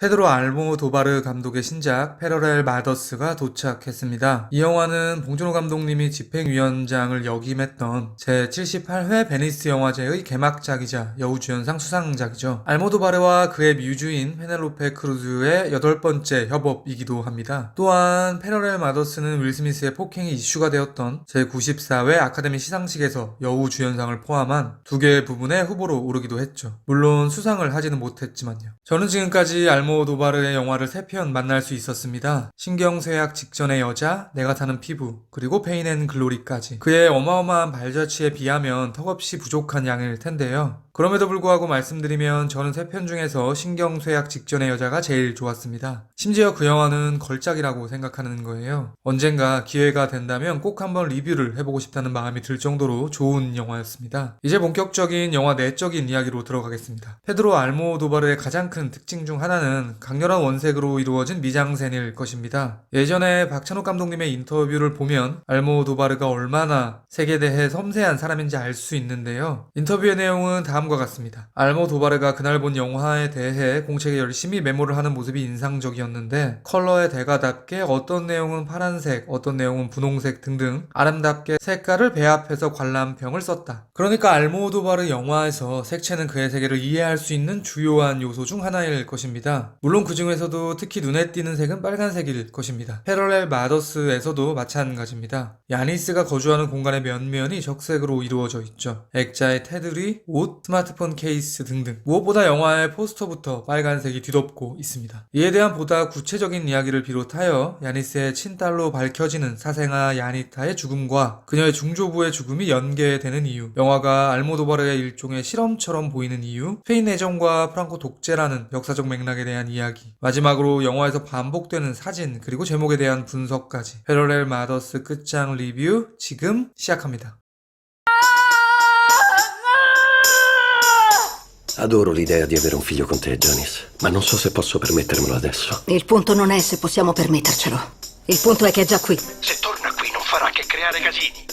페드로 알모도바르 감독의 신작 패러렐 마더스가 도착했습니다. 이 영화는 봉준호 감독님이 집행위원장을 역임했던 제78회 베니스 영화제의 개막작이자 여우주연상 수상작이죠. 알모도바르와 그의 뮤주인 페넬로페 크루즈의 8번째 협업이기도 합니다. 또한 패러렐 마더스는 윌 스미스의 폭행이 이슈가 되었던 제94회 아카데미 시상식에서 여우주연상을 포함한 2개의 부분에 후보로 오르기도 했죠. 물론 수상을 하지는 못했지만요. 저는 지금까지 알모도바르의 영화를 3편 만날 수 있었습니다. 신경쇠약 직전의 여자, 내가 타는 피부, 그리고 페인 앤 글로리까지. 그의 어마어마한 발자취에 비하면 턱없이 부족한 양일 텐데요. 그럼에도 불구하고 말씀드리면 저는 3편 중에서 신경쇠약 직전의 여자가 제일 좋았습니다. 심지어 그 영화는 걸작이라고 생각하는 거예요. 언젠가 기회가 된다면 꼭 한번 리뷰를 해보고 싶다는 마음이 들 정도로 좋은 영화였습니다. 이제 본격적인 영화 내적인 이야기로 들어가겠습니다. 페드로 알모도바르의 가장 큰 특징 중 하나는 강렬한 원색으로 이루어진 미장센일 것입니다. 예전에 박찬욱 감독님의 인터뷰를 보면 알모도바르가 얼마나 색에 대해 섬세한 사람인지 알 수 있는데요. 인터뷰의 내용은 다음과 같습니다. 알모도바르가 그날 본 영화에 대해 공책에 열심히 메모를 하는 모습이 인상적이었는데 컬러의 대가답게 어떤 내용은 파란색, 어떤 내용은 분홍색 등등 아름답게 색깔을 배합해서 관람평을 썼다. 그러니까 알모도바르 영화에서 색채는 그의 세계를 이해할 수 있는 주요한 요소 중 하나일 것입니다. 물론 그 중에서도 특히 눈에 띄는 색은 빨간색일 것입니다. 패러렐 마더스에서도 마찬가지입니다. 야니스가 거주하는 공간의 면면이 적색으로 이루어져 있죠. 액자의 테두리, 옷, 스마트폰 케이스 등등. 무엇보다 영화의 포스터부터 빨간색이 뒤덮고 있습니다. 이에 대한 보다 구체적인 이야기를 비롯하여 야니스의 친딸로 밝혀지는 사생아 야니타의 죽음과 그녀의 중조부의 죽음이 연계되는 이유, 영화가 알모도바르의 일종의 실험처럼 보이는 이유, 스페인 내정과 프랑코 독재라는 역사적 맥락에 대한 이야기, 마지막으로 영화에서 반복되는 사진 그리고 제목에 대한 분석까지. 패러렐 마더스 끝장 리뷰 지금 시작합니다. Adoro l'idea di avere un figlio con te, Janice, ma non so se posso permettermelo adesso. Il punto non è se possiamo permettercelo. Il punto è che è già qui. Se torna qui non farà che creare casini.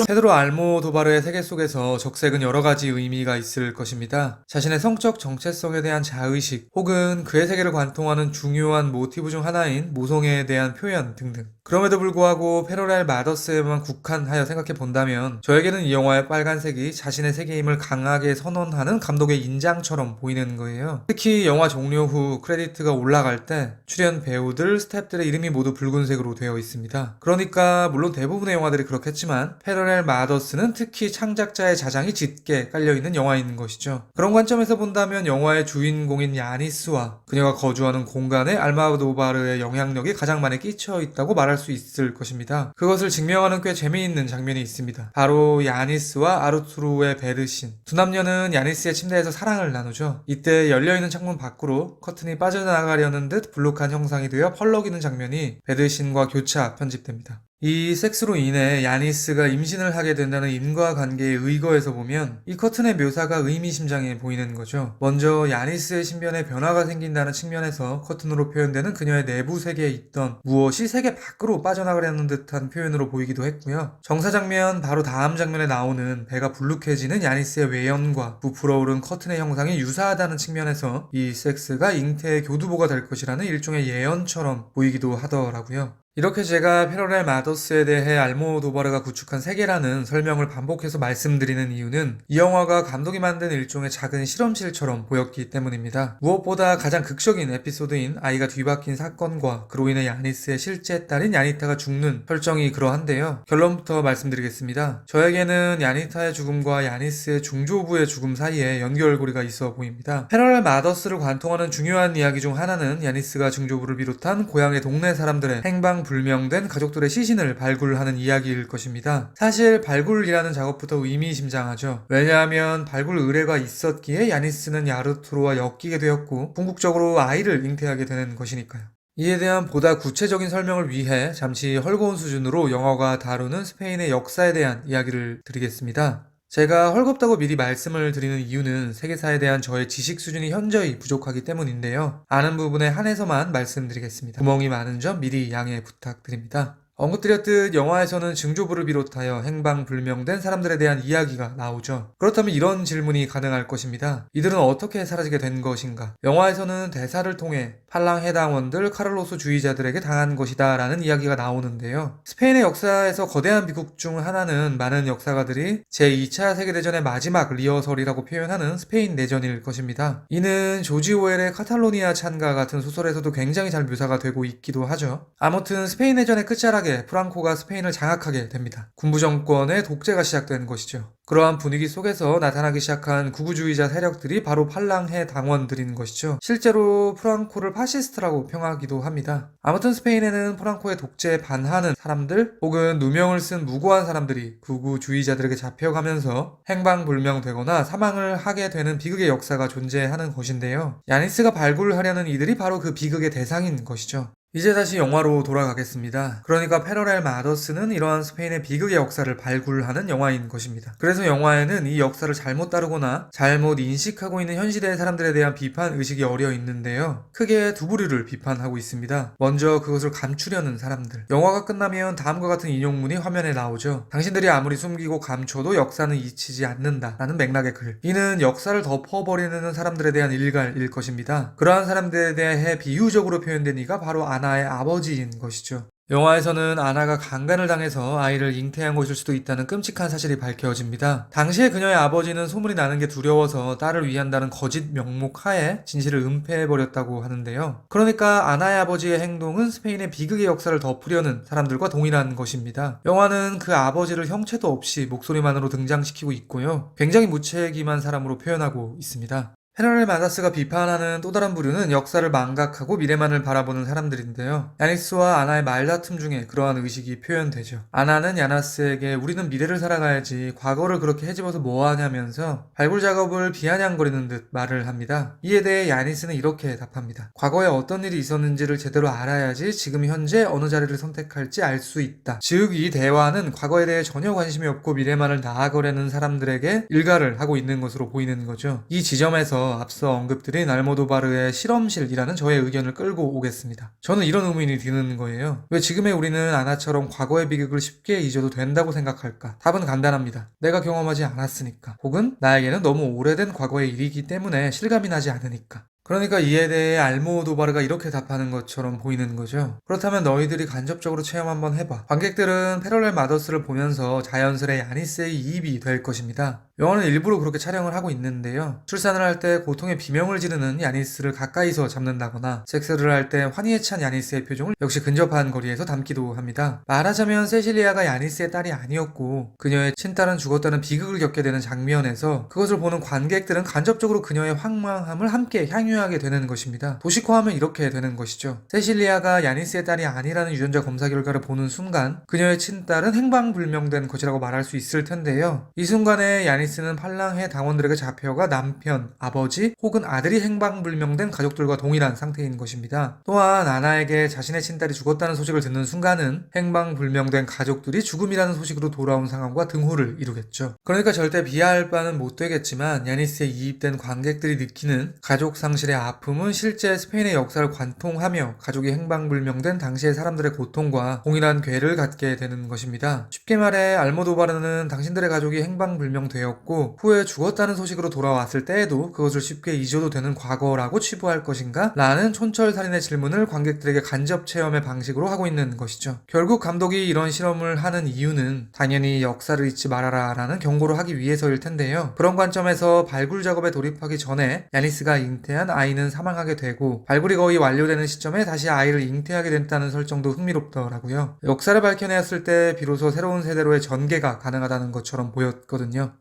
페드로 알모도바르의 세계 속에서 적색은 여러 가지 의미가 있을 것입니다. 자신의 성적 정체성에 대한 자의식 혹은 그의 세계를 관통하는 중요한 모티브 중 하나인 모성애에 대한 표현 등등. 그럼에도 불구하고 패러렐 마더스에만 국한하여 생각해 본다면 저에게는 이 영화의 빨간색이 자신의 세계임을 강하게 선언하는 감독의 인장처럼 보이는 거예요. 특히 영화 종료 후 크레디트가 올라갈 때 출연 배우들, 스태프들의 이름이 모두 붉은색으로 되어 있습니다. 그러니까 물론 대부분의 영화들이 그렇겠지만 패러렐 마더스는 특히 창작자의 자장이 짙게 깔려있는 영화인 것이죠. 그런 관점에서 본다면 영화의 주인공인 야니스와 그녀가 거주하는 공간에 알모도바르의 영향력이 가장 많이 끼쳐 있다고 말할 수 있을 것입니다. 그것을 증명하는 꽤 재미있는 장면이 있습니다. 바로 야니스와 아르투르의 베르신. 두 남녀는 야니스의 침대에서 사랑을 나누죠. 이때 열려있는 창문 밖으로 커튼이 빠져나가려는 듯 불룩한 형상이 되어 펄럭이는 장면이 베르신과 교차 편집됩니다. 이 섹스로 인해 야니스가 임신을 하게 된다는 인과관계의 의거에서 보면 이 커튼의 묘사가 의미심장해 보이는 거죠. 먼저 야니스의 신변에 변화가 생긴다는 측면에서 커튼으로 표현되는 그녀의 내부 세계에 있던 무엇이 세계 밖으로 빠져나가려는 듯한 표현으로 보이기도 했고요. 정사 장면 바로 다음 장면에 나오는 배가 불룩해지는 야니스의 외연과 부풀어 오른 커튼의 형상이 유사하다는 측면에서 이 섹스가 잉태의 교두보가 될 것이라는 일종의 예언처럼 보이기도 하더라고요. 이렇게 제가 패러렐 마더스에 대해 알모도바르가 구축한 세계라는 설명을 반복해서 말씀드리는 이유는 이 영화가 감독이 만든 일종의 작은 실험실처럼 보였기 때문입니다. 무엇보다 가장 극적인 에피소드인 아이가 뒤바뀐 사건과 그로 인해 야니스의 실제 딸인 야니타가 죽는 설정이 그러한데요. 결론부터 말씀드리겠습니다. 저에게는 야니타의 죽음과 야니스의 중조부의 죽음 사이에 연결고리가 있어 보입니다. 패러렐 마더스를 관통하는 중요한 이야기 중 하나는 야니스가 중조부를 비롯한 고향의 동네 사람들의 행방 불명된 가족들의 시신을 발굴하는 이야기일 것입니다. 사실 발굴이라는 작업부터 의미심장하죠. 왜냐하면 발굴 의뢰가 있었기에 야니스는 야르투르와 엮이게 되었고 궁극적으로 아이를 잉태하게 되는 것이니까요. 이에 대한 보다 구체적인 설명을 위해 잠시 헐거운 수준으로 영화가 다루는 스페인의 역사에 대한 이야기를 드리겠습니다. 제가 헐겁다고 미리 말씀을 드리는 이유는 세계사에 대한 저의 지식 수준이 현저히 부족하기 때문인데요. 아는 부분에 한해서만 말씀드리겠습니다. 구멍이 많은 점 미리 양해 부탁드립니다. 언급드렸듯 영화에서는 증조부를 비롯하여 행방불명된 사람들에 대한 이야기가 나오죠. 그렇다면 이런 질문이 가능할 것입니다. 이들은 어떻게 사라지게 된 것인가? 영화에서는 대사를 통해 팔랑 해당원들 카를로스 주의자들에게 당한 것이다 라는 이야기가 나오는데요. 스페인의 역사에서 거대한 비극 중 하나는 많은 역사가들이 제2차 세계대전의 마지막 리허설이라고 표현하는 스페인 내전일 것입니다. 이는 조지 오웰의 카탈로니아 찬가 같은 소설에서도 굉장히 잘 묘사가 되고 있기도 하죠. 아무튼 스페인 내전의 끝자락에 프랑코가 스페인을 장악하게 됩니다. 군부 정권의 독재가 시작된 것이죠. 그러한 분위기 속에서 나타나기 시작한 극우주의자 세력들이 바로 팔랑해 당원들인 것이죠. 실제로 프랑코를 파시스트라고 평하기도 합니다. 아무튼 스페인에는 프랑코의 독재에 반하는 사람들 혹은 누명을 쓴 무고한 사람들이 극우주의자들에게 잡혀가면서 행방불명되거나 사망을 하게 되는 비극의 역사가 존재하는 것인데요. 야니스가 발굴하려는 이들이 바로 그 비극의 대상인 것이죠. 이제 다시 영화로 돌아가겠습니다. 그러니까 패러렐 마더스는 이러한 스페인의 비극의 역사를 발굴하는 영화인 것입니다. 그래서 영화에는 이 역사를 잘못 다루거나 잘못 인식하고 있는 현 시대의 사람들에 대한 비판 의식이 어려 있는데요. 크게 두 부류를 비판하고 있습니다. 먼저 그것을 감추려는 사람들. 영화가 끝나면 다음과 같은 인용문이 화면에 나오죠. 당신들이 아무리 숨기고 감춰도 역사는 잊히지 않는다 라는 맥락의 글. 이는 역사를 덮어버리는 사람들에 대한 일갈일 것입니다. 그러한 사람들에 대해 비유적으로 표현된 이가 바로 아나의 아버지인 것이죠. 영화에서는 아나가 강간을 당해서 아이를 잉태한 것일 수도 있다는 끔찍한 사실이 밝혀집니다. 당시에 그녀의 아버지는 소문이 나는 게 두려워서 딸을 위한다는 거짓 명목 하에 진실을 은폐해버렸다고 하는데요. 그러니까 아나의 아버지의 행동은 스페인의 비극의 역사를 덮으려는 사람들과 동일한 것입니다. 영화는 그 아버지를 형체도 없이 목소리만으로 등장시키고 있고요. 굉장히 무책임한 사람으로 표현하고 있습니다. 패러렐 마더스가 비판하는 또 다른 부류는 역사를 망각하고 미래만을 바라보는 사람들인데요. 야니스와 아나의 말다툼 중에 그러한 의식이 표현되죠. 아나는 야나스에게 우리는 미래를 살아가야지 과거를 그렇게 헤집어서 뭐하냐면서 발굴 작업을 비아냥거리는 듯 말을 합니다. 이에 대해 야니스는 이렇게 답합니다. 과거에 어떤 일이 있었는지를 제대로 알아야지 지금 현재 어느 자리를 선택할지 알 수 있다. 즉 이 대화는 과거에 대해 전혀 관심이 없고 미래만을 나아가려는 사람들에게 일가를 하고 있는 것으로 보이는 거죠. 이 지점에서 앞서 언급드린 알모도바르의 실험실이라는 저의 의견을 끌고 오겠습니다. 저는 이런 의문이 드는 거예요. 왜 지금의 우리는 아나처럼 과거의 비극을 쉽게 잊어도 된다고 생각할까? 답은 간단합니다. 내가 경험하지 않았으니까. 혹은 나에게는 너무 오래된 과거의 일이기 때문에 실감이 나지 않으니까. 그러니까 이에 대해 알모도바르가 이렇게 답하는 것처럼 보이는 거죠. 그렇다면 너희들이 간접적으로 체험 한번 해봐. 관객들은 패러렐 마더스를 보면서 자연스레 야니스의 이입이 될 것입니다. 영화는 일부러 그렇게 촬영을 하고 있는데요. 출산을 할 때 고통의 비명을 지르는 야니스를 가까이서 잡는다거나 섹스를 할 때 환희에 찬 야니스의 표정을 역시 근접한 거리에서 담기도 합니다. 말하자면 세실리아가 야니스의 딸이 아니었고 그녀의 친딸은 죽었다는 비극을 겪게 되는 장면에서 그것을 보는 관객들은 간접적으로 그녀의 황망함을 함께 향유하게 되는 것입니다. 도식화하면 이렇게 되는 것이죠. 세실리아가 야니스의 딸이 아니라는 유전자 검사 결과를 보는 순간 그녀의 친딸은 행방불명된 것이라고 말할 수 있을 텐데요. 이 순간에 야니스는 팔랑해 당원들에게 잡혀가 남편, 아버지 혹은 아들이 행방불명된 가족들과 동일한 상태인 것입니다. 또한 아나에게 자신의 친딸이 죽었다는 소식을 듣는 순간은 행방불명된 가족들이 죽음이라는 소식으로 돌아온 상황과 등호를 이루겠죠. 그러니까 절대 비하할 바는 못 되겠지만 야니스에 이입된 관객들이 느끼는 가족 상실의 아픔은 실제 스페인의 역사를 관통하며 가족이 행방불명된 당시의 사람들의 고통과 동일한 궤를 갖게 되는 것입니다. 쉽게 말해 알모도바르는 당신들의 가족이 행방불명되었고 후에 죽었다는 소식으로 돌아왔을 때에도 그것을 쉽게 잊어도 되는 과거라고 치부할 것인가? 라는 촌철살인의 질문을 관객들에게 간접 체험의 방식으로 하고 있는 것이죠. 결국 감독이 이런 실험을 하는 이유는 당연히 역사를 잊지 말아라 라는 경고를 하기 위해서일 텐데요. 그런 관점에서 발굴 작업에 돌입하기 전에 야니스가 잉태한 아이는 사망하게 되고 발굴이 거의 완료되는 시점에 다시 아이를 잉태하게 됐다는 설정도 흥미롭더라고요. 역사를 밝혀내었을 때 비로소 새로운 세대로의 전개가 가능하다는 것처럼 보였거든요.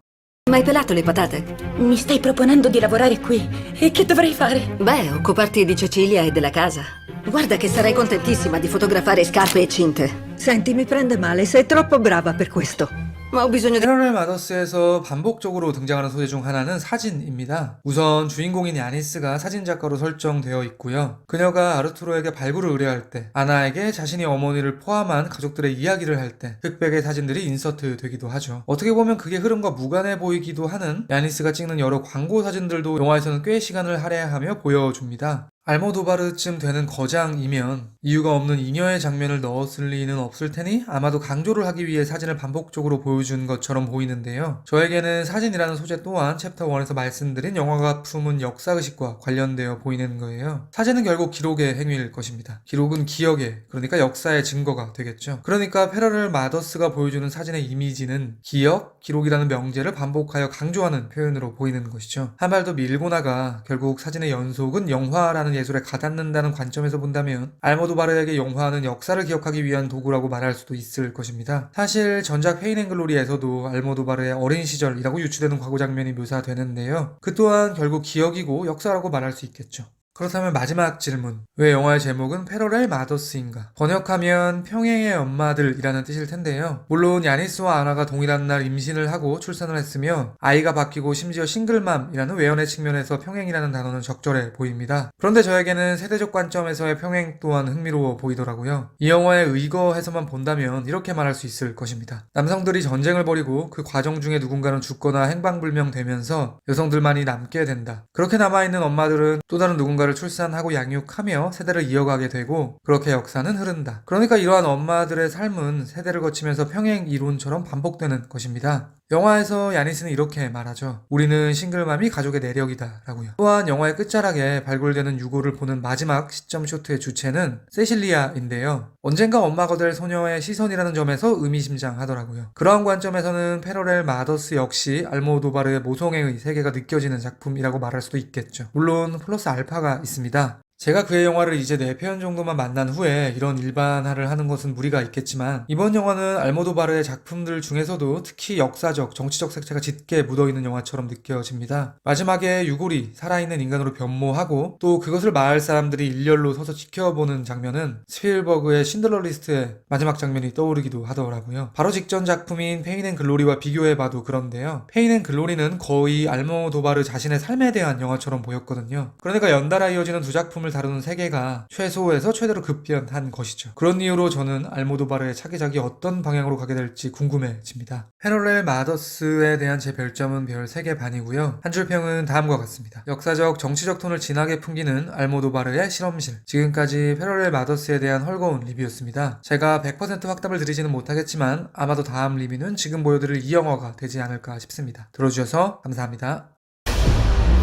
Ma hai pelato le patate? Mi stai proponendo di lavorare qui? E che dovrei fare? Beh, occuparti di Cecilia e della casa. Guarda che sarai contentissima di fotografare scarpe e cinte. Senti, mi prende male, sei troppo brava per questo. Ma ho bisogno di... 패러렐 마더스에서 반복적으로 등장하는 소재 중 하나는 사진입니다. 우선 주인공인 야니스가 사진작가로 설정되어 있고요. 그녀가 아르투로에게 발굴을 의뢰할 때, 아나에게 자신이 어머니를 포함한 가족들의 이야기를 할 때 흑백의 사진들이 인서트 되기도 하죠. 어떻게 보면 그게 흐름과 무관해 보이기도 하는 야니스가 찍는 여러 광고 사진들도 영화에서는 꽤 시간을 할애하며 보여줍니다. 알모도바르쯤 되는 거장이면 이유가 없는 잉여의 장면을 넣었을 리는 없을 테니 아마도 강조를 하기 위해 사진을 반복적으로 보여준 것처럼 보이는데요. 저에게는 사진이라는 소재 또한 챕터 1에서 말씀드린 영화가 품은 역사의식과 관련되어 보이는 거예요. 사진은 결국 기록의 행위일 것입니다. 기록은 기억의, 그러니까 역사의 증거가 되겠죠. 그러니까 패러렐 마더스가 보여주는 사진의 이미지는 기억, 기록이라는 명제를 반복하여 강조하는 표현으로 보이는 것이죠. 한 발 더 밀고 나가 결국 사진의 연속은 영화라는 예술에 가닿는다는 관점에서 본다면 알모도바르에게 영화는 역사를 기억하기 위한 도구라고 말할 수도 있을 것입니다. 사실 전작 페인 앤 글로리에서도 알모도바르의 어린 시절이라고 유추되는 과거 장면이 묘사되는데요. 그 또한 결국 기억이고 역사라고 말할 수 있겠죠. 그렇다면 마지막 질문. 왜 영화의 제목은 패러렐 마더스인가? 번역하면 평행의 엄마들이라는 뜻일 텐데요. 물론 야니스와 아나가 동일한 날 임신을 하고 출산을 했으며 아이가 바뀌고 심지어 싱글맘이라는 외연의 측면에서 평행이라는 단어는 적절해 보입니다. 그런데 저에게는 세대적 관점에서의 평행 또한 흥미로워 보이더라고요. 이 영화의 의거해서만 본다면 이렇게 말할 수 있을 것입니다. 남성들이 전쟁을 벌이고 그 과정 중에 누군가는 죽거나 행방불명되면서 여성들만이 남게 된다. 그렇게 남아있는 엄마들은 또 다른 누군가를 출산하고 양육하며 세대를 이어가게 되고 그렇게 역사는 흐른다. 그러니까 이러한 엄마들의 삶은 세대를 거치면서 평행 이론처럼 반복되는 것입니다. 영화에서 야니스는 이렇게 말하죠. 우리는 싱글맘이 가족의 내력이다 라고요. 또한 영화의 끝자락에 발굴되는 유고를 보는 마지막 시점 쇼트의 주체는 세실리아인데요. 언젠가 엄마가 될 소녀의 시선이라는 점에서 의미심장하더라고요. 그러한 관점에서는 패러렐 마더스 역시 알모도바르의 모성애의 세계가 느껴지는 작품이라고 말할 수도 있겠죠. 물론 플러스 알파가 있습니다. 제가 그의 영화를 이제 4편 정도만 만난 후에 이런 일반화를 하는 것은 무리가 있겠지만 이번 영화는 알모도바르의 작품들 중에서도 특히 역사적, 정치적 색채가 짙게 묻어있는 영화처럼 느껴집니다. 마지막에 유골이 살아있는 인간으로 변모하고 또 그것을 마을 사람들이 일렬로 서서 지켜보는 장면은 스필버그의 신들러 리스트의 마지막 장면이 떠오르기도 하더라고요. 바로 직전 작품인 페인 앤 글로리와 비교해봐도 그런데요. 페인 앤 글로리는 거의 알모도바르 자신의 삶에 대한 영화처럼 보였거든요. 그러니까 연달아 이어지는 두 작품을 다루는 세계가 최소에서 최대로 급변한 것이죠. 그런 이유로 저는 알모도바르의 차기작이 어떤 방향으로 가게 될지 궁금해집니다. 패러렐 마더스에 대한 제 별점은 별 3개 반이고요. 한 줄 평은 다음과 같습니다. 역사적, 정치적 톤을 진하게 풍기는 알모도바르의 실험실. 지금까지 패러렐 마더스에 대한 헐거운 리뷰였습니다. 제가 100% 확답을 드리지는 못하겠지만 아마도 다음 리뷰는 지금 보여드릴 이 영화가 되지 않을까 싶습니다. 들어주셔서 감사합니다.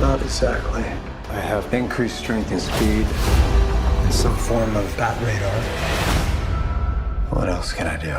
Not exactly. I have increased strength and speed and some form of bat radar. What else can I do?